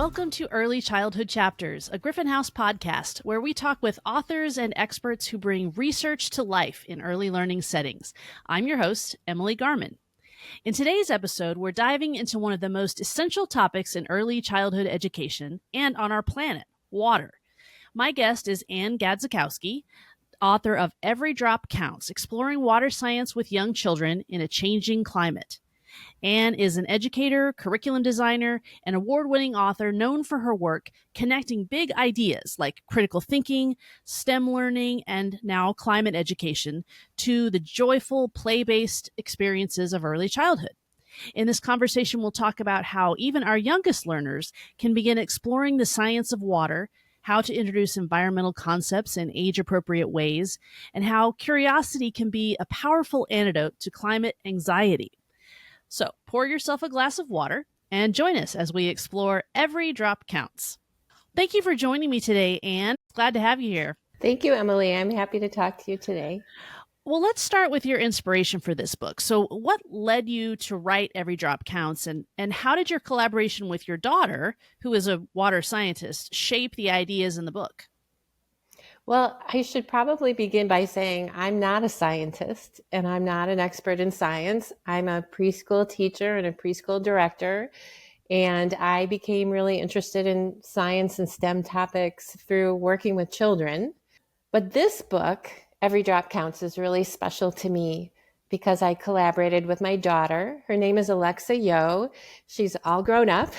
Welcome to Early Childhood Chapters, a Gryphon House podcast where we talk with authors and experts who bring research to life in early learning settings. I'm your host, Emily Garman. In today's episode, we're diving into one of the most essential topics in early childhood education and on our planet, water. My guest is Ann Gadzikowski, author of Every Drop Counts, Exploring Water Science with Young Children in a Changing Climate. Ann is an educator, curriculum designer, and award-winning author known for her work connecting big ideas like critical thinking, STEM learning, and now climate education to the joyful, play-based experiences of early childhood. In this conversation, we'll talk about how even our youngest learners can begin exploring the science of water, how to introduce environmental concepts in age-appropriate ways, and how curiosity can be a powerful antidote to climate anxiety. So pour yourself a glass of water and join us as we explore Every Drop Counts. Thank you for joining me today, Ann. Glad to have you here. Thank you, Emily. I'm happy to talk to you today. Well, let's start with your inspiration for this book. So what led you to write Every Drop Counts, and how did your collaboration with your daughter, who is a water scientist, shape the ideas in the book? Well, I should probably begin by saying I'm not a scientist and I'm not an expert in science. I'm a preschool teacher and a preschool director, and I became really interested in science and STEM topics through working with children. But this book, Every Drop Counts, is really special to me because I collaborated with my daughter. Her name is Alexa Yo. She's all grown up.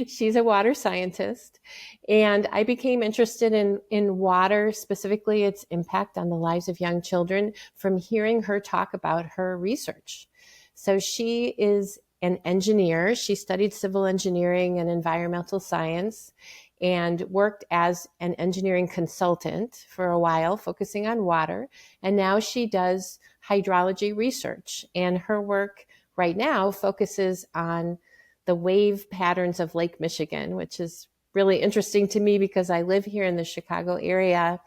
She's a water scientist. And I became interested in water, specifically its impact on the lives of young children, from hearing her talk about her research. So she is an engineer. She studied civil engineering and environmental science and worked as an engineering consultant for a while, focusing on water. And now she does hydrology research. And her work right now focuses on the wave patterns of Lake Michigan, which is really interesting to me because I live here in the Chicago area.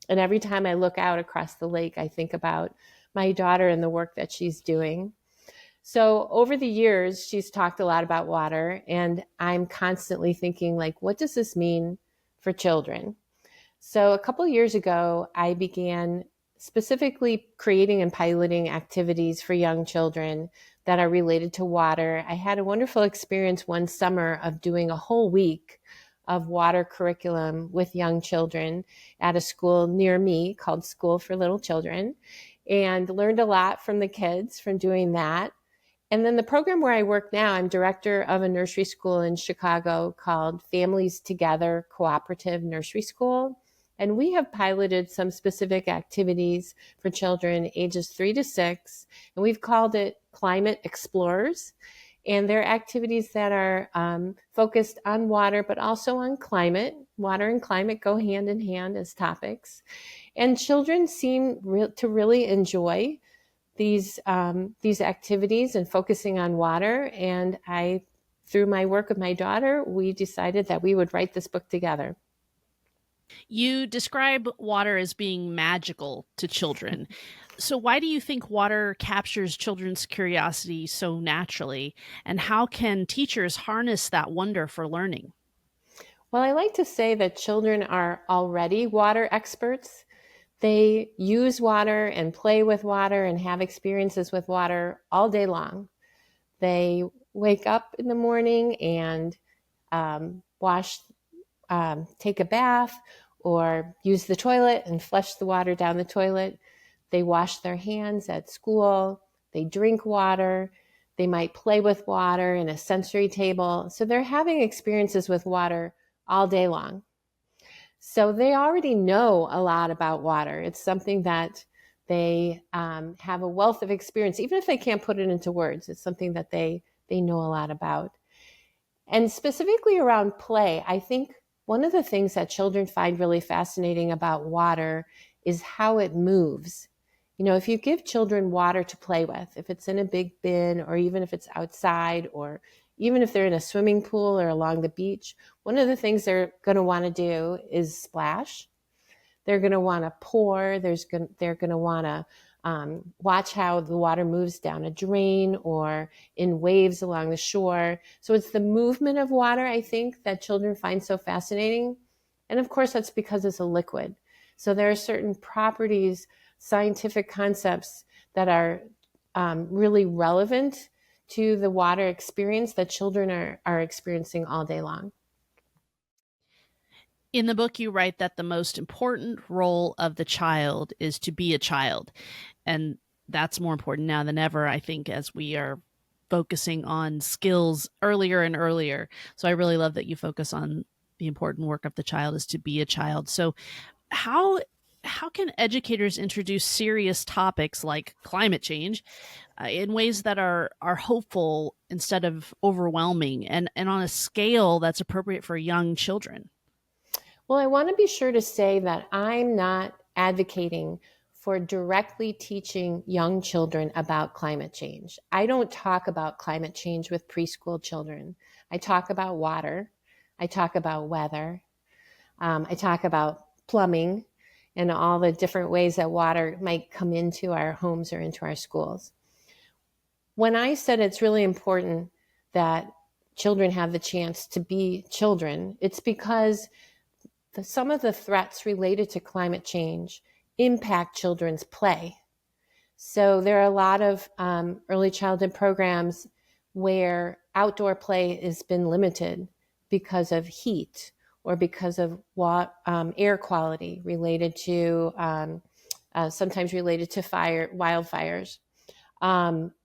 And every time I look out across the lake, I think about my daughter and the work that she's doing. So over the years, she's talked a lot about water, and I'm constantly thinking, like, what does this mean for children? So a couple of years ago, I began specifically creating and piloting activities for young children that are related to water. I had a wonderful experience one summer of doing a whole week of water curriculum with young children at a school near me called School for Little Children, and learned a lot from the kids from doing that. And then the program where I work now, I'm director of a nursery school in Chicago called Families Together Cooperative Nursery School. And we have piloted some specific activities for children ages 3 to 6. And we've called it Climate Explorers. And they're activities that are focused on water, but also on climate. Water and climate go hand in hand as topics. And children seem to really enjoy these activities and focusing on water. And through my work with my daughter, we decided that we would write this book together. You describe water as being magical to children. So why do you think water captures children's curiosity so naturally? And how can teachers harness that wonder for learning? Well, I like to say that children are already water experts. They use water and play with water and have experiences with water all day long. They wake up in the morning and take a bath or use the toilet and flush the water down the toilet. They wash their hands at school. They drink water. They might play with water in a sensory table. So they're having experiences with water all day long. So they already know a lot about water. It's something that they have a wealth of experience, even if they can't put it into words. It's something that they know a lot about. And specifically around play, I think one of the things that children find really fascinating about water is how it moves. You know, if you give children water to play with, if it's in a big bin or even if it's outside or even if they're in a swimming pool or along the beach, one of the things they're going to want to do is splash. They're going to want to pour. They're going to want to watch how the water moves down a drain or in waves along the shore. So it's the movement of water, I think, that children find so fascinating. And of course, that's because it's a liquid. So there are certain properties, scientific concepts that are really relevant to the water experience that children are experiencing all day long. In the book, you write that the most important role of the child is to be a child. And that's more important now than ever, I think, as we are focusing on skills earlier and earlier. So I really love that you focus on the important work of the child is to be a child. So how can educators introduce serious topics like climate change in ways that are hopeful instead of overwhelming and on a scale that's appropriate for young children? Well, I want to be sure to say that I'm not advocating for directly teaching young children about climate change. I don't talk about climate change with preschool children. I talk about water. I talk about weather. I talk about plumbing and all the different ways that water might come into our homes or into our schools. When I said it's really important that children have the chance to be children, it's because some of the threats related to climate change impact children's play. So there are a lot of early childhood programs where outdoor play has been limited because of heat or because of air quality related to sometimes related to wildfires,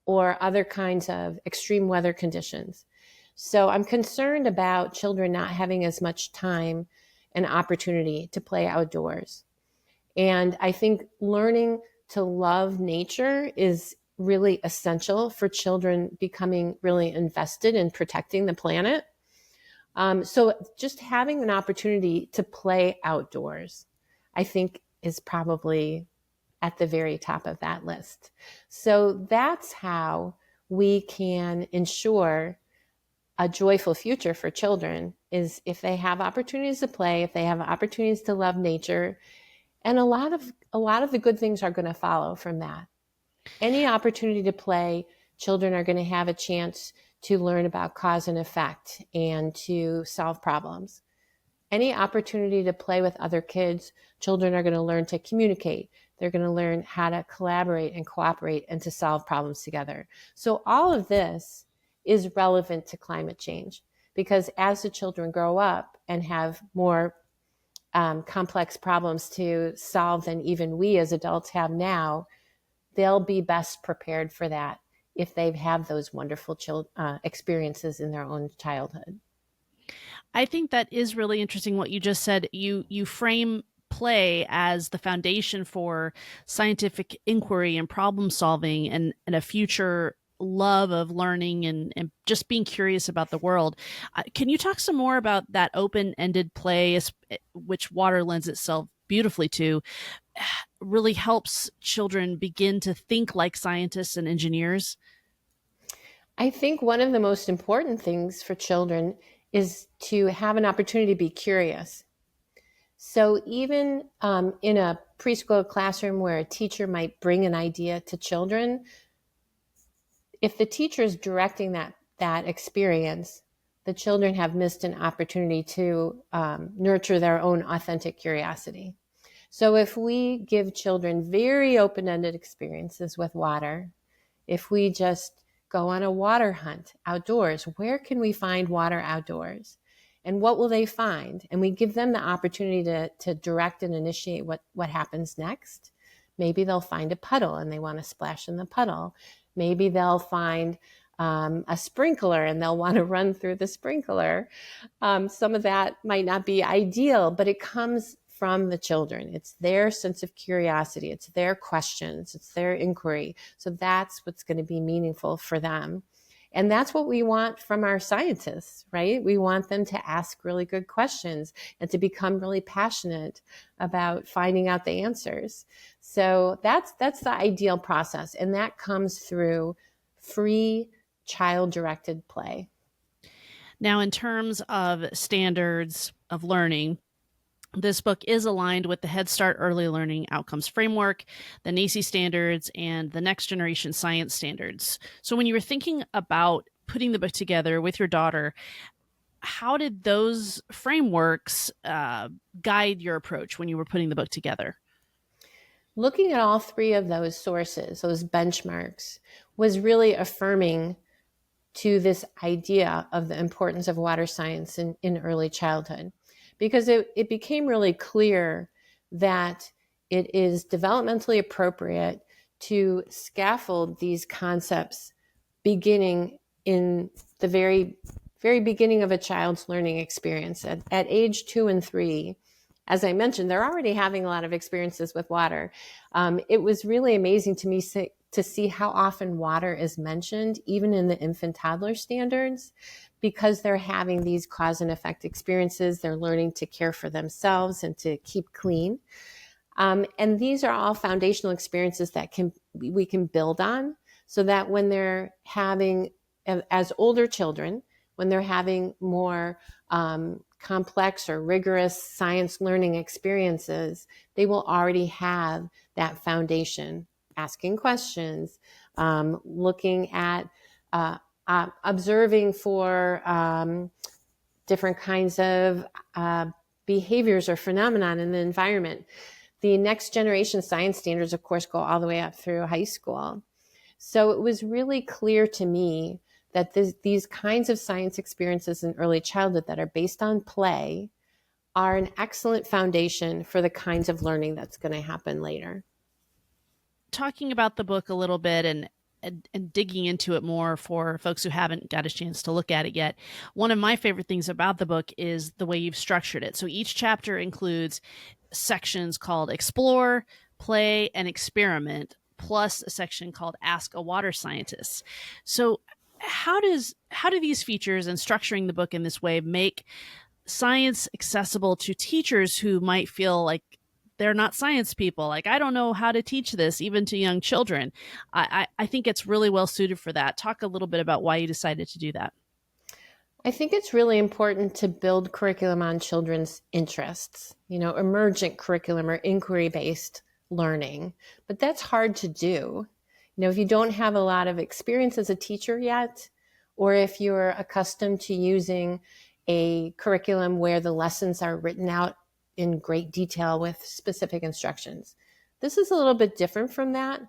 or other kinds of extreme weather conditions. So I'm concerned about children not having as much time and opportunity to play outdoors. And I think learning to love nature is really essential for children becoming really invested in protecting the planet. So just having an opportunity to play outdoors, I think, is probably at the very top of that list. So that's how we can ensure a joyful future for children, is if they have opportunities to play, if they have opportunities to love nature, and a lot of the good things are going to follow from that. Any opportunity to play, children are going to have a chance to learn about cause and effect and to solve problems. Any opportunity to play with other kids, children are going to learn to communicate. They're going to learn how to collaborate and cooperate and to solve problems together. So all of this is relevant to climate change, because as the children grow up and have more complex problems to solve than even we as adults have now, they'll be best prepared for that if they have those wonderful experiences in their own childhood. I think that is really interesting what you just said. You frame play as the foundation for scientific inquiry and problem solving and a future love of learning and just being curious about the world. Can you talk some more about that open-ended play, which water lends itself beautifully to, really helps children begin to think like scientists and engineers? I think one of the most important things for children is to have an opportunity to be curious. So even in a preschool classroom where a teacher might bring an idea to children, if the teacher is directing that experience, the children have missed an opportunity to nurture their own authentic curiosity. So if we give children very open-ended experiences with water, if we just go on a water hunt outdoors, where can we find water outdoors? And what will they find? And we give them the opportunity to direct and initiate what happens next. Maybe they'll find a puddle and they want to splash in the puddle. Maybe they'll find a sprinkler and they'll want to run through the sprinkler. Some of that might not be ideal, but it comes from the children. It's their sense of curiosity. It's their questions. It's their inquiry. So that's what's going to be meaningful for them. And that's what we want from our scientists, right? We want them to ask really good questions and to become really passionate about finding out the answers. So that's the ideal process. And that comes through free child-directed play. Now, in terms of standards of learning, This book is aligned with the Head Start Early Learning Outcomes Framework, the NAEYC standards, and the Next Generation Science standards. So when you were thinking about putting the book together with your daughter, how did those frameworks guide your approach when you were putting the book together? Looking at all three of those sources, those benchmarks, was really affirming to this idea of the importance of water science in early childhood, because it became really clear that it is developmentally appropriate to scaffold these concepts beginning in the very, very beginning of a child's learning experience. At age 2 and 3, as I mentioned, they're already having a lot of experiences with water. It was really amazing to me to see how often water is mentioned, even in the infant toddler standards, because they're having these cause and effect experiences. They're learning to care for themselves and to keep clean. And these are all foundational experiences that we can build on, so that when they're having, as older children, when they're having more complex or rigorous science learning experiences, they will already have that foundation, asking questions, looking at, observing for different kinds of behaviors or phenomenon in the environment. The Next Generation Science standards, of course, go all the way up through high school. So it was really clear to me that these kinds of science experiences in early childhood that are based on play are an excellent foundation for the kinds of learning that's going to happen later. Talking about the book a little bit and digging into it more for folks who haven't got a chance to look at it yet, one of my favorite things about the book is the way you've structured it. So each chapter includes sections called Explore, Play, and Experiment, plus a section called Ask a Water Scientist. So how do these features and structuring the book in this way make science accessible to teachers who might feel like they're not science people? Like, I don't know how to teach this, even to young children. I think it's really well suited for that. Talk a little bit about why you decided to do that. I think it's really important to build curriculum on children's interests, emergent curriculum or inquiry-based learning. But that's hard to do. If you don't have a lot of experience as a teacher yet, or if you're accustomed to using a curriculum where the lessons are written out in great detail with specific instructions. This is a little bit different from that,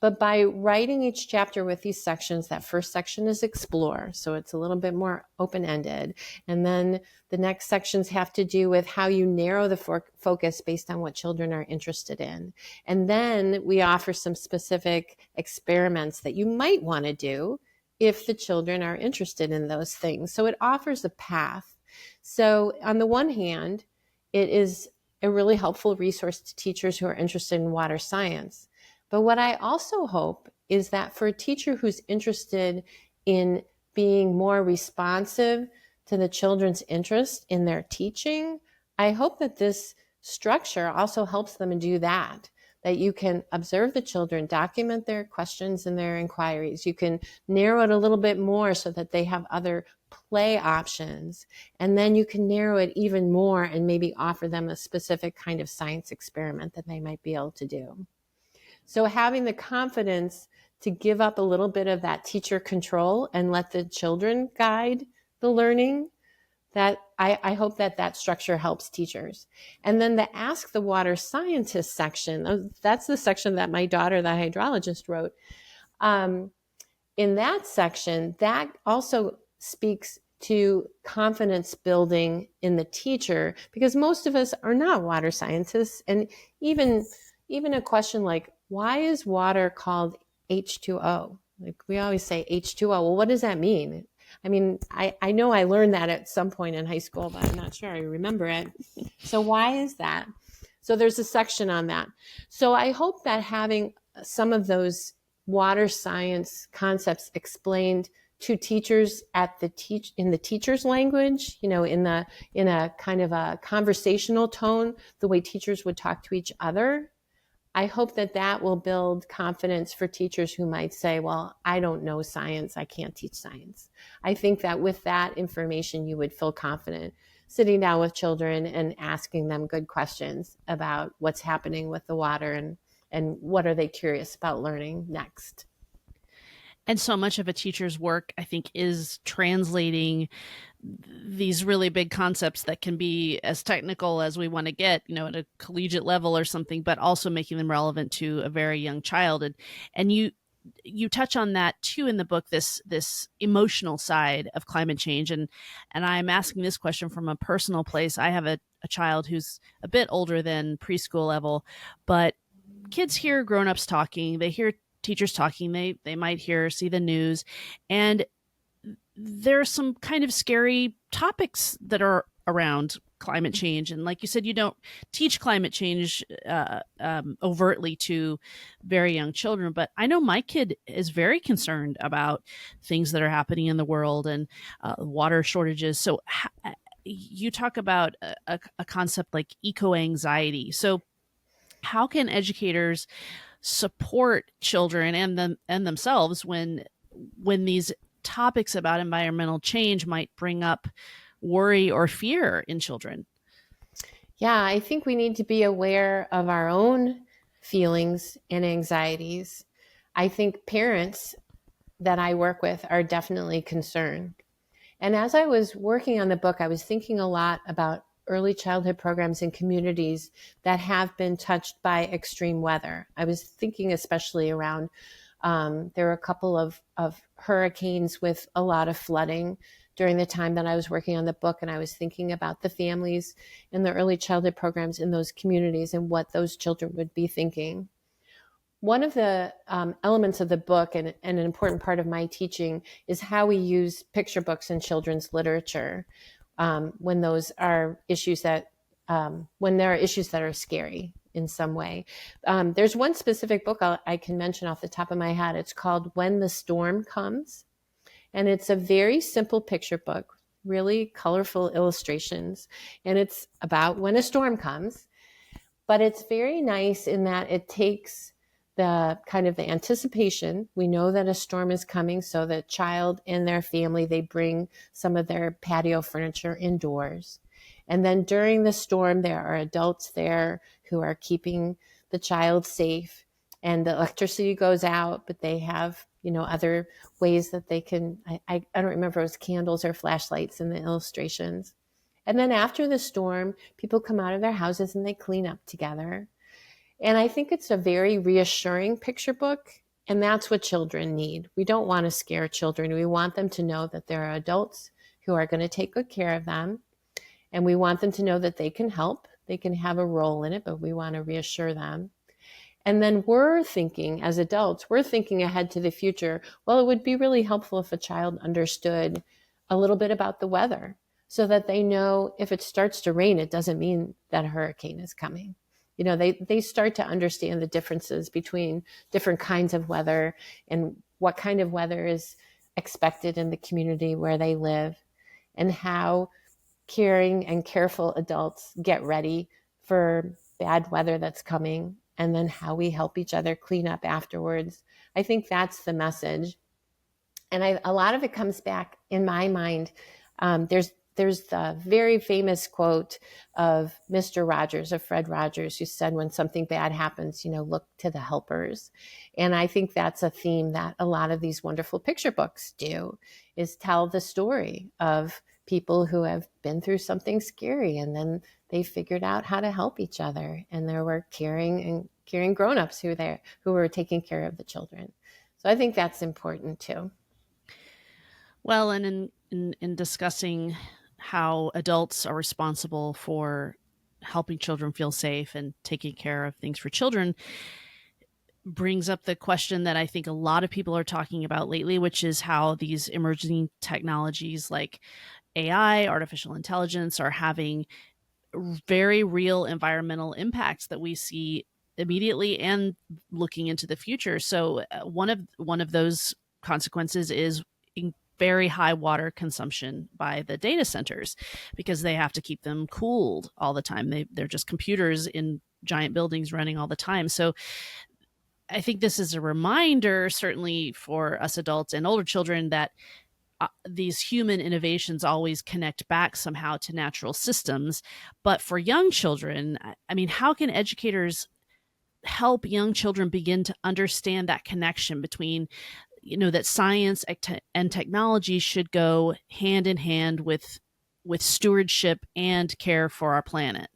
but by writing each chapter with these sections, that first section is Explore, so it's a little bit more open-ended, and then the next sections have to do with how you narrow the focus based on what children are interested in. And then we offer some specific experiments that you might want to do if the children are interested in those things. So it offers a path. So on the one hand, it is a really helpful resource to teachers who are interested in water science. But what I also hope is that for a teacher who's interested in being more responsive to the children's interest in their teaching, I hope that this structure also helps them do that you can observe the children, document their questions and their inquiries. You can narrow it a little bit more so that they have other play options. And then you can narrow it even more and maybe offer them a specific kind of science experiment that they might be able to do. So having the confidence to give up a little bit of that teacher control and let the children guide the learning, that I hope that structure helps teachers. And then the Ask the Water Scientist section, that's the section that my daughter, the hydrologist, wrote. In that section, that also speaks to confidence building in the teacher, because most of us are not water scientists. And even a question like, why is water called H2O? Like, we always say H2O. Well, what does that mean? I mean, I know I learned that at some point in high school, but I'm not sure I remember it. So why is that? So there's a section on that. So I hope that having some of those water science concepts explained to teachers in the teacher's language, in a kind of a conversational tone, the way teachers would talk to each other, I hope that that will build confidence for teachers who might say, well, I don't know science, I can't teach science. I think that with that information, you would feel confident sitting down with children and asking them good questions about what's happening with the water and what are they curious about learning next. And so much of a teacher's work, I think, is translating these really big concepts that can be as technical as we want to get, at a collegiate level or something, but also making them relevant to a very young child. And you touch on that too in the book, this emotional side of climate change. And I'm asking this question from a personal place. I have a child who's a bit older than preschool level, but kids hear grown-ups talking, they hear teachers talking, they might see the news, and there's some kind of scary topics that are around climate change. And like you said, you don't teach climate change overtly to very young children, but I know my kid is very concerned about things that are happening in the world and water shortages. So you talk about a concept like eco-anxiety. So how can educators support children and themselves when these topics about environmental change might bring up worry or fear in children? Yeah, I think we need to be aware of our own feelings and anxieties. I think parents that I work with are definitely concerned. And as I was working on the book, I was thinking a lot about early childhood programs in communities that have been touched by extreme weather. I was thinking especially around, there were a couple of hurricanes with a lot of flooding during the time that I was working on the book. And I was thinking about the families in the early childhood programs in those communities and what those children would be thinking. One of the elements of the book and an important part of my teaching is how we use picture books in children's literature when those are issues that when there are issues that are scary in some way. There's one specific book I can mention off the top of my head. It's called When the Storm Comes, and it's a very simple picture book, really colorful illustrations, and it's about when a storm comes. But it's very nice in that it takes the kind of the anticipation. We know that a storm is coming, so the child and their family, they bring some of their patio furniture indoors. And then during the storm, there are adults there who are keeping the child safe. And the electricity goes out, but they have, other ways that they can, I don't remember if it was candles or flashlights in the illustrations. And then after the storm, people come out of their houses and they clean up together. And I think it's a very reassuring picture book. And that's what children need. We don't want to scare children. We want them to know that there are adults who are going to take good care of them. And we want them to know that they can help. They can have a role in it, but we want to reassure them. And then we're thinking, as adults, we're thinking ahead to the future. Well, it would be really helpful if a child understood a little bit about the weather so that they know if it starts to rain, it doesn't mean that a hurricane is coming. They start to understand the differences between different kinds of weather and what kind of weather is expected in the community where they live, and how caring and careful adults get ready for bad weather that's coming, and then how we help each other clean up afterwards. I think that's the message. And a lot of it comes back in my mind. There's the very famous quote of Mr. Rogers, of Fred Rogers, who said, when something bad happens, look to the helpers. And I think that's a theme that a lot of these wonderful picture books do, is tell the story of people who have been through something scary and then they figured out how to help each other. And there were caring grown-ups who were taking care of the children. So I think that's important too. Well, and in discussing how adults are responsible for helping children feel safe and taking care of things for children, brings up the question that I think a lot of people are talking about lately, which is how these emerging technologies like AI, artificial intelligence, are having very real environmental impacts that we see immediately and looking into the future. So one of those consequences is very high water consumption by the data centers, because they have to keep them cooled all the time. They're just computers in giant buildings running all the time. So I think this is a reminder, certainly for us adults and older children, that these human innovations always connect back somehow to natural systems. But for young children, I mean, how can educators help young children begin to understand that connection between, that science and technology should go hand in hand with stewardship and care for our planet?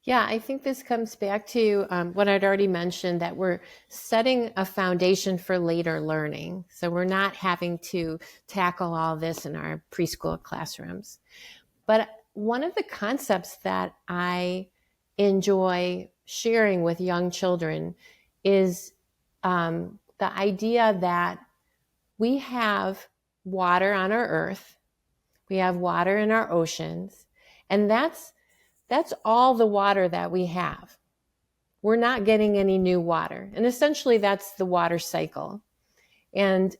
Yeah, I think this comes back to what I'd already mentioned, that we're setting a foundation for later learning. So we're not having to tackle all this in our preschool classrooms. But one of the concepts that I enjoy sharing with young children is the idea that we have water on our earth, we have water in our oceans, and that's all the water that we have. We're not getting any new water. And essentially that's the water cycle. And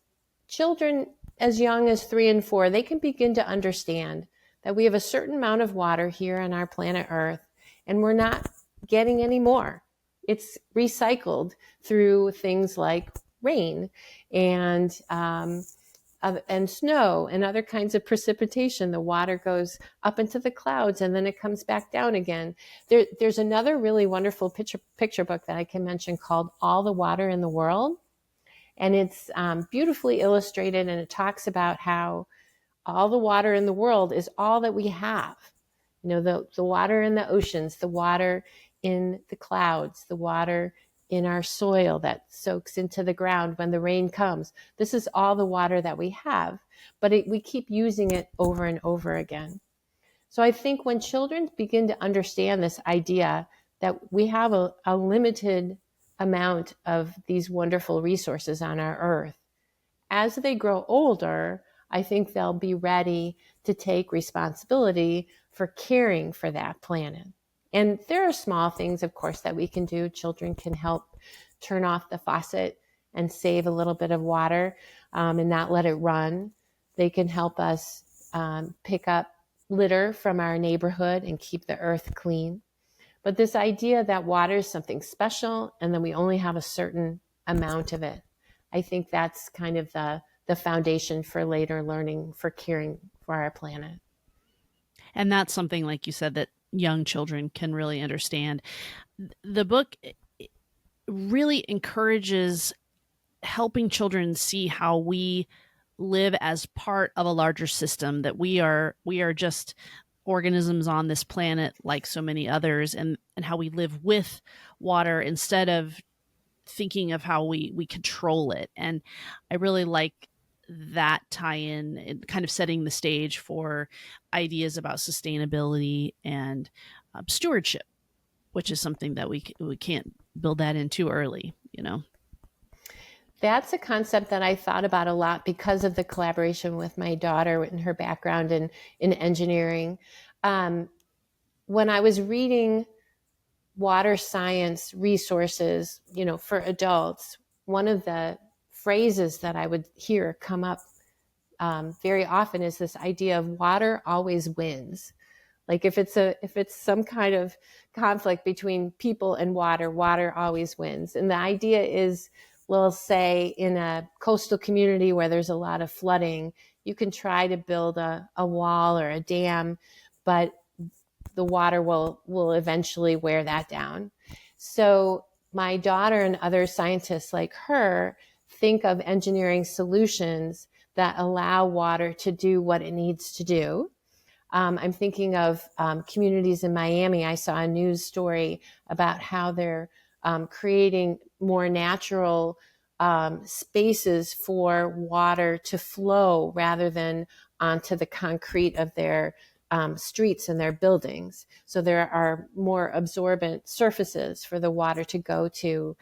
children as young as 3 and 4, they can begin to understand that we have a certain amount of water here on our planet Earth, and we're not getting any more. It's recycled through things like rain and snow and other kinds of precipitation. The water goes up into the clouds and then it comes back down again. There's another really wonderful picture book that I can mention called All the Water in the World. And it's beautifully illustrated, and it talks about how all the water in the world is all that we have. The water in the oceans, the water in the clouds, the water in our soil that soaks into the ground when the rain comes. This is all the water that we have, but we keep using it over and over again. So I think when children begin to understand this idea that we have a limited amount of these wonderful resources on our earth, as they grow older, I think they'll be ready to take responsibility for caring for that planet. And there are small things, of course, that we can do. Children can help turn off the faucet and save a little bit of water and not let it run. They can help us pick up litter from our neighborhood and keep the earth clean. But this idea that water is something special and then we only have a certain amount of it, I think that's kind of the foundation for later learning, for caring for our planet. And that's something, like you said, that young children can really understand. The book really encourages helping children see how we live as part of a larger system, that we are just organisms on this planet like so many others, and how we live with water instead of thinking of how we control it. And I really like that tie-in, kind of setting the stage for ideas about sustainability and stewardship, which is something that we can't build that in too early, That's a concept that I thought about a lot because of the collaboration with my daughter and her background in engineering. When I was reading water science resources, for adults, one of the phrases that I would hear come up very often is this idea of water always wins. Like if it's some kind of conflict between people and water, water always wins. And the idea is, we'll say in a coastal community where there's a lot of flooding, you can try to build a wall or a dam, but the water will eventually wear that down. So my daughter and other scientists like her think of engineering solutions that allow water to do what it needs to do. I'm thinking of communities in Miami. I saw a news story about how they're creating more natural spaces for water to flow rather than onto the concrete of their streets and their buildings. So there are more absorbent surfaces for the water to go to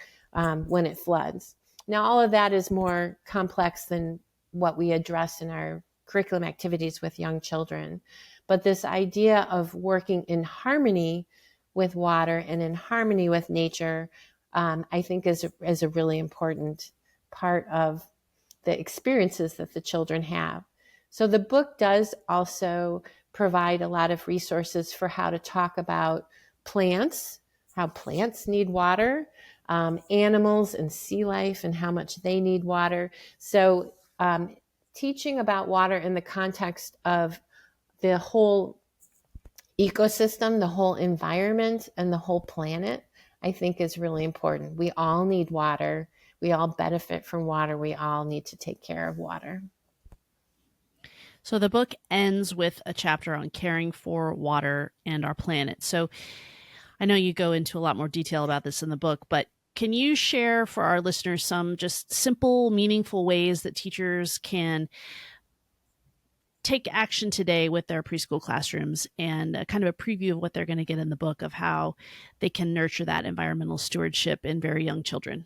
when it floods. Now, all of that is more complex than what we address in our curriculum activities with young children. But this idea of working in harmony with water and in harmony with nature, I think is a really important part of the experiences that the children have. So the book does also provide a lot of resources for how to talk about plants how plants need water, animals and sea life and how much they need water. So teaching about water in the context of the whole ecosystem, the whole environment, and the whole planet, I think is really important. We all need water. We all benefit from water. We all need to take care of water. So the book ends with a chapter on caring for water and our planet. So I know you go into a lot more detail about this in the book, but can you share for our listeners some just simple, meaningful ways that teachers can take action today with their preschool classrooms, and kind of a preview of what they're going to get in the book of how they can nurture that environmental stewardship in very young children?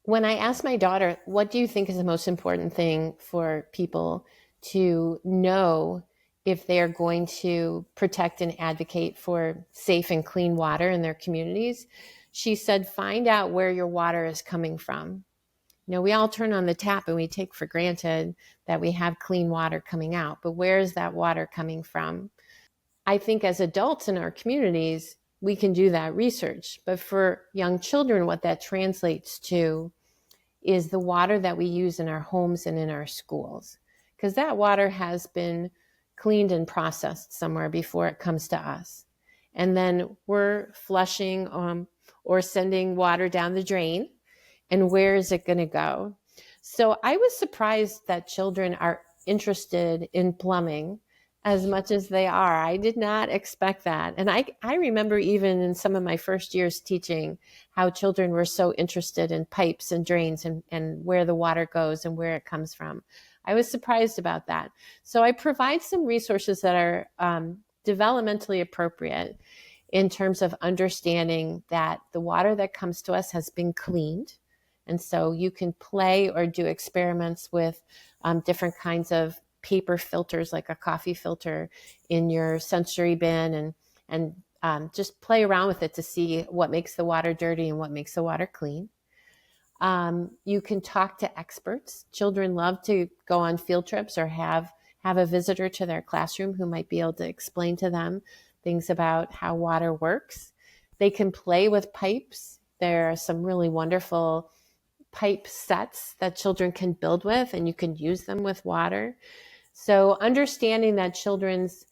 When I asked my daughter, what do you think is the most important thing for people to know if they are going to protect and advocate for safe and clean water in their communities, she said, find out where your water is coming from. You know, we all turn on the tap and we take for granted that we have clean water coming out, but where is that water coming from? I think as adults in our communities, we can do that research. But for young children, what that translates to is the water that we use in our homes and in our schools, because that water has been cleaned and processed somewhere before it comes to us. And then we're flushing or sending water down the drain. And where is it going to go? So I was surprised that children are interested in plumbing as much as they are. I did not expect that. And I remember even in some of my first years teaching how children were so interested in pipes and drains and where the water goes and where it comes from. I was surprised about that. So I provide some resources that are developmentally appropriate in terms of understanding that the water that comes to us has been cleaned. And so you can play or do experiments with different kinds of paper filters, like a coffee filter in your sensory bin, and just play around with it to see what makes the water dirty and what makes the water clean. You can talk to experts. Children love to go on field trips or have a visitor to their classroom who might be able to explain to them things about how water works. They can play with pipes. There are some really wonderful pipe sets that children can build with, and you can use them with water. So understanding that children's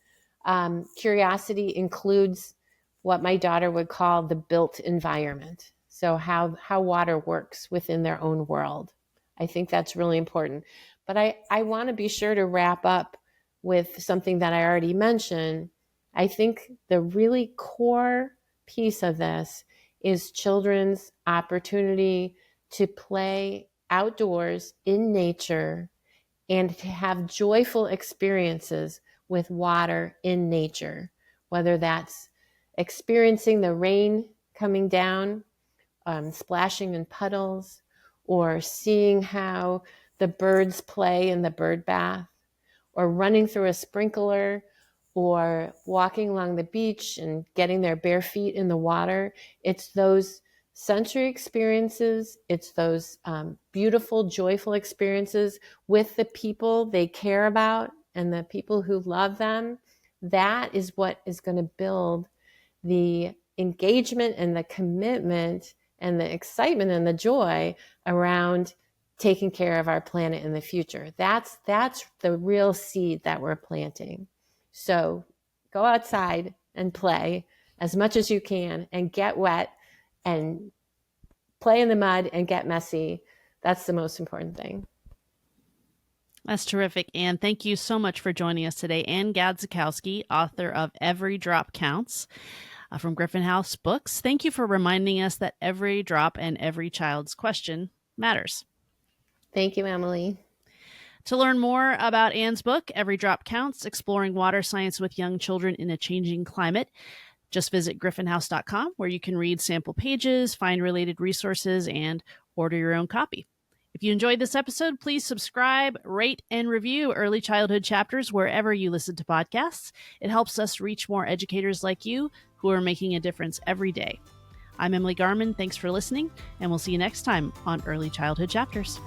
curiosity includes what my daughter would call the built environment. So how water works within their own world. I think that's really important. But I want to be sure to wrap up with something that I already mentioned. I think the really core piece of this is children's opportunity to play outdoors in nature and to have joyful experiences with water in nature, whether that's experiencing the rain coming down, splashing in puddles, or seeing how the birds play in the bird bath, or running through a sprinkler, or walking along the beach and getting their bare feet in the water. It's those sensory experiences. It's those beautiful, joyful experiences with the people they care about and the people who love them. That is what is going to build the engagement and the commitment and the excitement and the joy around taking care of our planet in the future. That's the real seed that we're planting. So go outside and play as much as you can and get wet and play in the mud and get messy. That's the most important thing. That's terrific, Ann. Thank you so much for joining us today. Ann Gadzikowski, author of Every Drop Counts from Gryphon House Books. Thank you for reminding us that every drop and every child's question matters. Thank you, Emily. To learn more about Ann's book, Every Drop Counts, Exploring Water Science with Young Children in a Changing Climate, just visit gryphonhouse.com, where you can read sample pages, find related resources, and order your own copy. If you enjoyed this episode, please subscribe, rate, and review Early Childhood Chapters wherever you listen to podcasts. It helps us reach more educators like you who are making a difference every day. I'm Emily Garman. Thanks for listening, and we'll see you next time on Early Childhood Chapters.